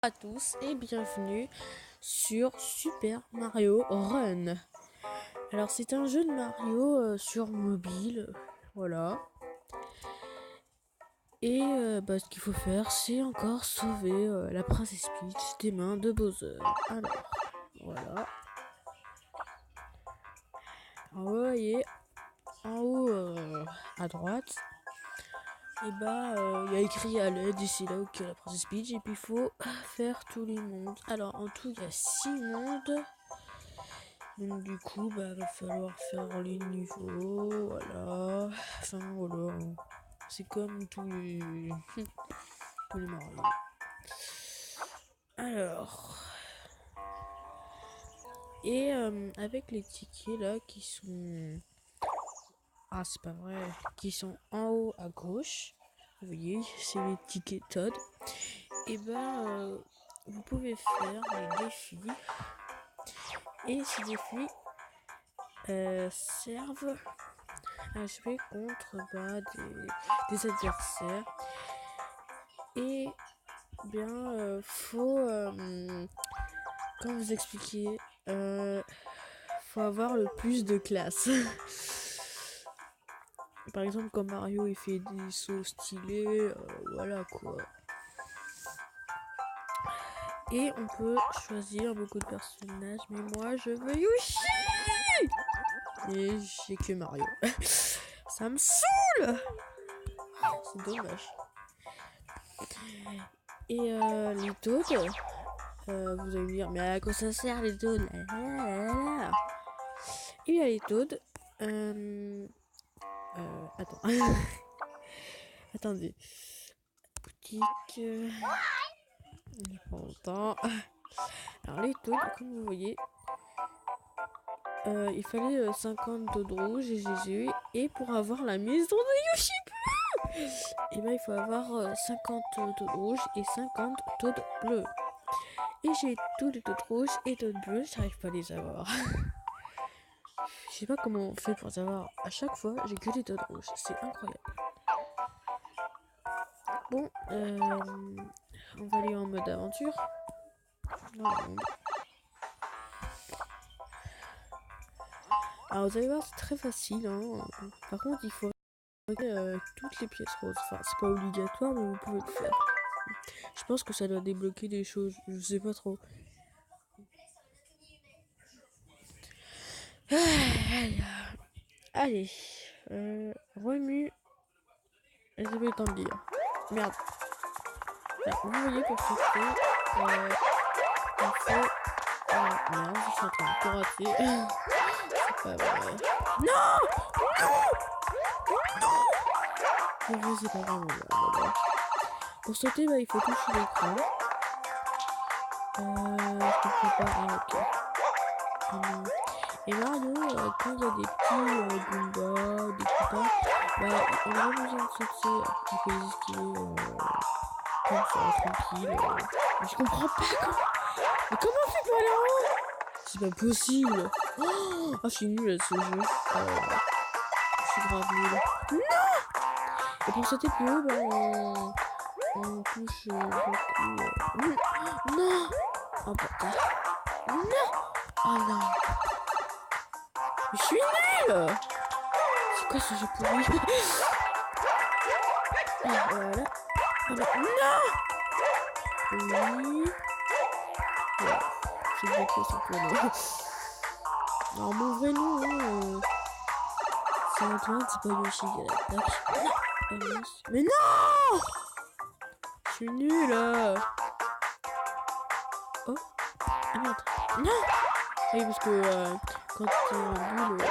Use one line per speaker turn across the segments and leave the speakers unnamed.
À tous et bienvenue sur Super Mario Run. Alors c'est un jeu de Mario sur mobile, voilà. Et ce qu'il faut faire, c'est encore sauver la princesse Peach des mains de Bowser. Alors, voilà. Vous voyez, en haut à droite, et il y a écrit à l'aide, ici là où il y a la princesse Peach, et puis il faut faire tous les mondes. Alors en tout, il y a 6 mondes. Donc du coup, va falloir faire les niveaux, voilà. Enfin voilà, c'est comme tous les tous les Mario. Alors, et avec les tickets là qui sont, c'est pas vrai, qui sont en haut à gauche. Vous voyez, c'est les tickets Todd. Et vous pouvez faire les défis. Et ces défis servent à jouer contre des adversaires. Et faut, comment vous expliquer, faut avoir le plus de classe. Par exemple, comme Mario il fait des sauts stylés, voilà quoi. Et on peut choisir beaucoup de personnages, mais moi je veux Yoshi. Et j'ai que Mario. Ça me saoule. C'est dommage. Et les Toads, vous allez me dire, mais à quoi ça sert les Toads? Il y a les Toads. Attends. Attendez. Boutique. Il n'y a pas longtemps. Alors les Toads, comme vous voyez, il fallait 50 Toads rouges et GG. Et pour avoir la maison de Yoshi, il faut avoir 50 Toads rouges et 50 Toads bleus. Et j'ai tous les Toads rouges et Toads bleus, j'arrive pas à les avoir. Je sais pas comment on fait pour savoir. À chaque fois, j'ai que des Toads rouges. C'est incroyable. Bon, on va aller en mode aventure. Non. Alors vous allez voir, c'est très facile. Hein. Par contre, il faut toutes les pièces roses. Enfin, c'est pas obligatoire, mais vous pouvez le faire. Je pense que ça doit débloquer des choses. Je sais pas trop. Allez, remue. J'ai pas le temps de lire. Merde. Là, vous voyez pour ce fait, il faut... merde, je suis en train de tout rater. C'est pas vrai. Non. Non. C'est pas grave. Voilà. Pour sauter, il faut toucher l'écran. Je comprends pas. Ok. Et Mario, quand il y a des petits Goombas, des copains, on a besoin de sauter. On peut les esquiver comme ça, tranquille. Mais je comprends pas comment. Mais comment on fait pour aller en haut? C'est pas possible. Oh, je suis nulle à ce jeu. Je suis grave nulle. Non. Et pour sauter plus haut, on touche beaucoup. Non. Oh putain. Non. Oh non. Mais je suis nulle. C'est quoi ce jeu pourri? Ah, voilà. Alors, non. Oui. Voilà. J'ai bloqué son prénom. Alors mon vrai nom, c'est Antoine, c'est pas Yoshi. Mais non. Je suis nulle. Oh. Ah merde. Non. Oui, parce que quand tu es en boule,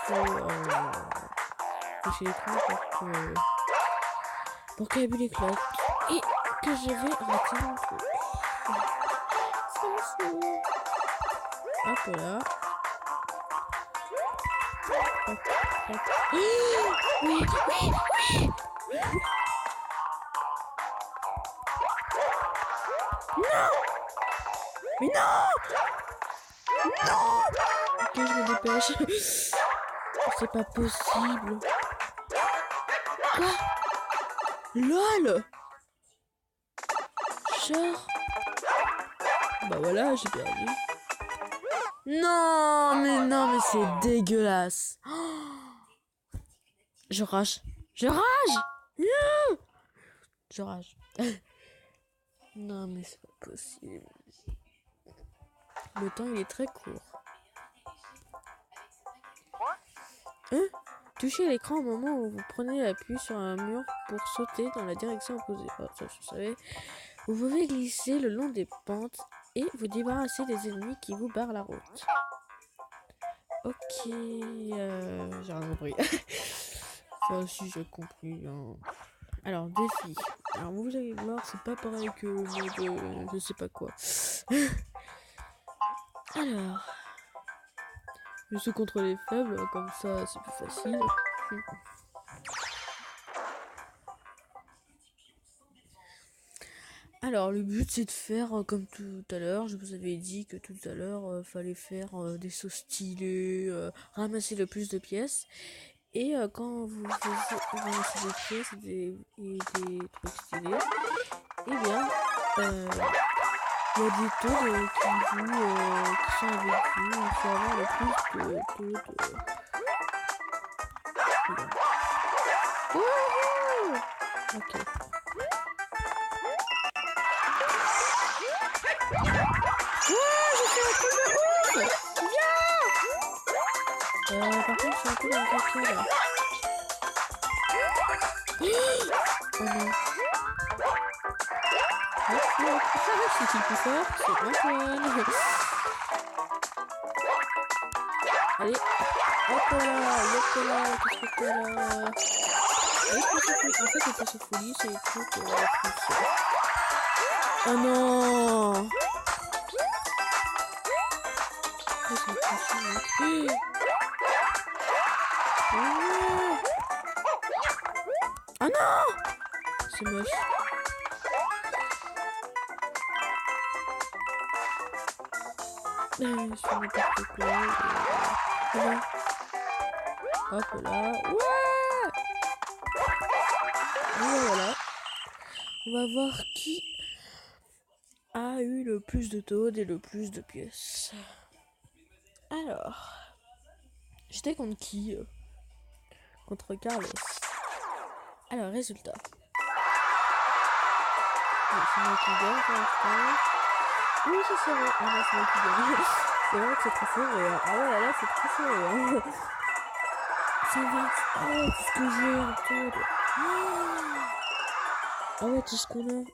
faut toucher l'écran pour qu'il y ait les cloques. Et que je vais rater mon truc. Hop là. Hop, hop. Oui, oui, oui. Non. Mais non. Non. Ok, je me dépêche. C'est pas possible. Quoi? LOL. tricheur. Bah voilà, j'ai perdu. Non, mais c'est dégueulasse. Je rage. Je rage. Non, je rage. Non, mais c'est pas possible. Le temps, il est très court. Hein? Touchez l'écran au moment où vous prenez appui sur un mur pour sauter dans la direction opposée. Oh, ça, je savais. Vous pouvez glisser le long des pentes et vous débarrasser des ennemis qui vous barrent la route. Ok, j'ai rien compris. Ça aussi, j'ai compris. Hein. Alors, défi. Alors, vous allez voir, c'est pas pareil que le mode je sais pas quoi. Alors, je suis contre les faibles, comme ça, c'est plus facile. Alors, le but, c'est de faire comme tout à l'heure. Je vous avais dit que tout à l'heure, fallait faire des sauts stylés, ramasser le plus de pièces. Et quand vous ramassez des pièces et des trucs stylés, eh bien, il y a des taux qui sont avec vous. Il faut avoir le plus de taux de... Wouhou! Ok. Par contre, je suis un peu dans le caca là. Oh non. C'est qui le plus fort? C'est Antoine. Allez. Hop là. Hop là. Qu'est-ce que t'as là? Allez, en fait, les poissons folie, c'est les trucs plus... Oh non. Oh, c'est le prochain, oh non! C'est moche. Je fais n'importe quoi. Voilà. Hop là. Ouais! Voilà. On va voir qui a eu le plus de Toad et le plus de pièces. Alors. J'étais contre qui? Contre Carlos. Alors, résultat. C'est moi qui gagne pour l'instant. Oui, c'est vrai. Ah non, c'est moi qui gagne. C'est vrai que c'est très serré. Ah ouais, là, c'est très serré. 120. Oh, tout ce que j'ai en Toad. Ah ouais, tout ce qu'on a.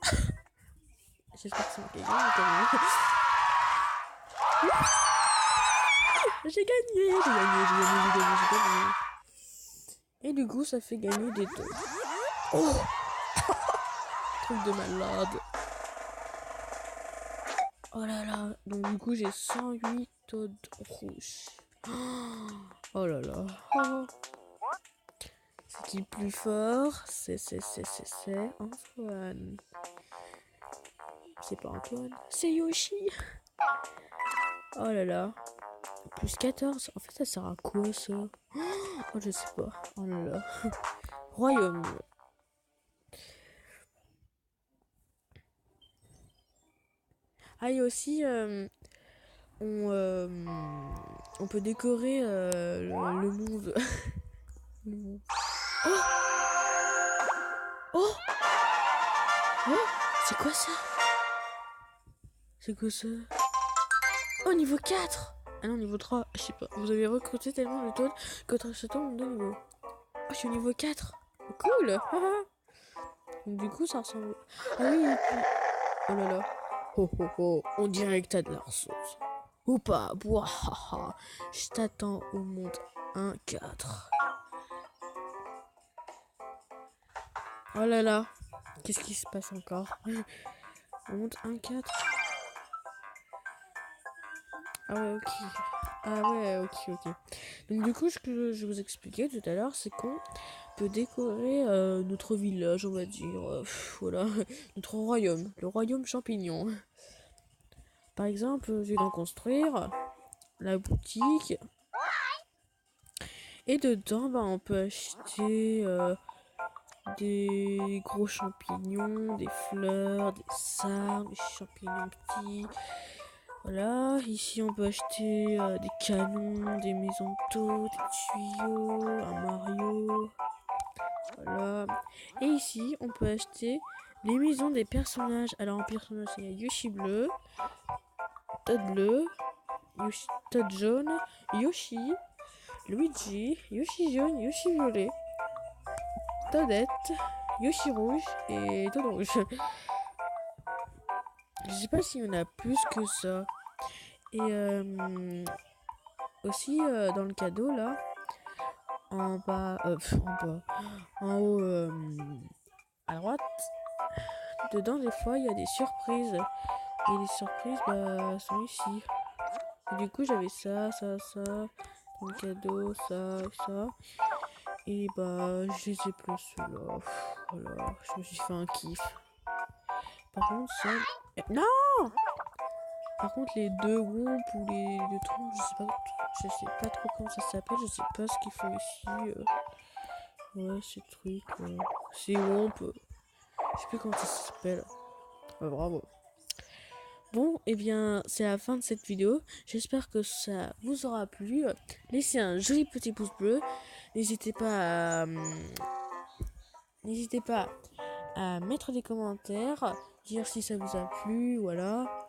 J'espère que c'est moi qui gagne quand même. J'ai gagné. Et du coup, ça fait gagner des taux. Oh! Truc de malade. Oh là là. Donc du coup, j'ai 108 taux rouges. Oh là là. Oh. C'est qui le plus fort? C'est Antoine. C'est pas Antoine. C'est Yoshi. Oh là là. Plus 14. En fait, ça sert à quoi, ça? Oh, je sais pas. Oh là là. Royaume. Ah, et aussi, on peut décorer le monde. Le monde. Oh! Oh! Oh! C'est quoi ça? C'est quoi ça? Oh, niveau 4! Ah non, niveau 3, je sais pas. Vous avez recruté tellement de Toad que votre château monte de niveau. Oh, je suis au niveau 4. Oh, cool! Donc, du coup, ça ressemble... Ah oui, et puis... Oh là là. Oh oh oh, on dirait que t'as de la ressource. Ou pas, boah, je t'attends au monde 1-4. Oh là là, qu'est-ce qui se passe encore? Monde 1-4. Ah ouais, ok. Ah ouais, ok. Donc du coup, ce que je vous expliquais tout à l'heure, c'est qu'on peut décorer notre village, on va dire. Voilà, notre royaume, le royaume champignon. Par exemple, je vais en construire la boutique. Et dedans, bah, on peut acheter des gros champignons, des fleurs, des arbres, des champignons petits. Voilà, ici on peut acheter des canons, des maisons d'eau, des tuyaux, un Mario. Voilà. Et ici on peut acheter les maisons des personnages. Alors en personnage il y a Yoshi bleu, Todd bleu, Todd jaune, Yoshi, Luigi, Yoshi jaune, Yoshi violet, Toadette, Yoshi rouge et Toad rouge. Je sais pas s'il y en a plus que ça. Et aussi dans le cadeau là, en bas, en haut à droite, dedans des fois il y a des surprises. Et les surprises sont ici. Et du coup j'avais ça, dans le cadeau, ça. Et je les ai placés là. Voilà, je me suis fait un kiff. Par contre ça... Non! Par contre les deux groupes ou les deux troncs, je sais pas trop comment ça s'appelle, je sais pas ce qu'ils font ici. Ouais, ces trucs, ces groupes, je sais plus comment ça s'appelle. Bravo. Bon, et bien, c'est la fin de cette vidéo. J'espère que ça vous aura plu. Laissez un joli petit pouce bleu. N'hésitez pas à mettre des commentaires, dire si ça vous a plu, voilà.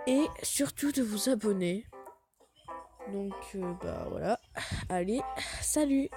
Et surtout de vous abonner. Donc, voilà. Allez, salut!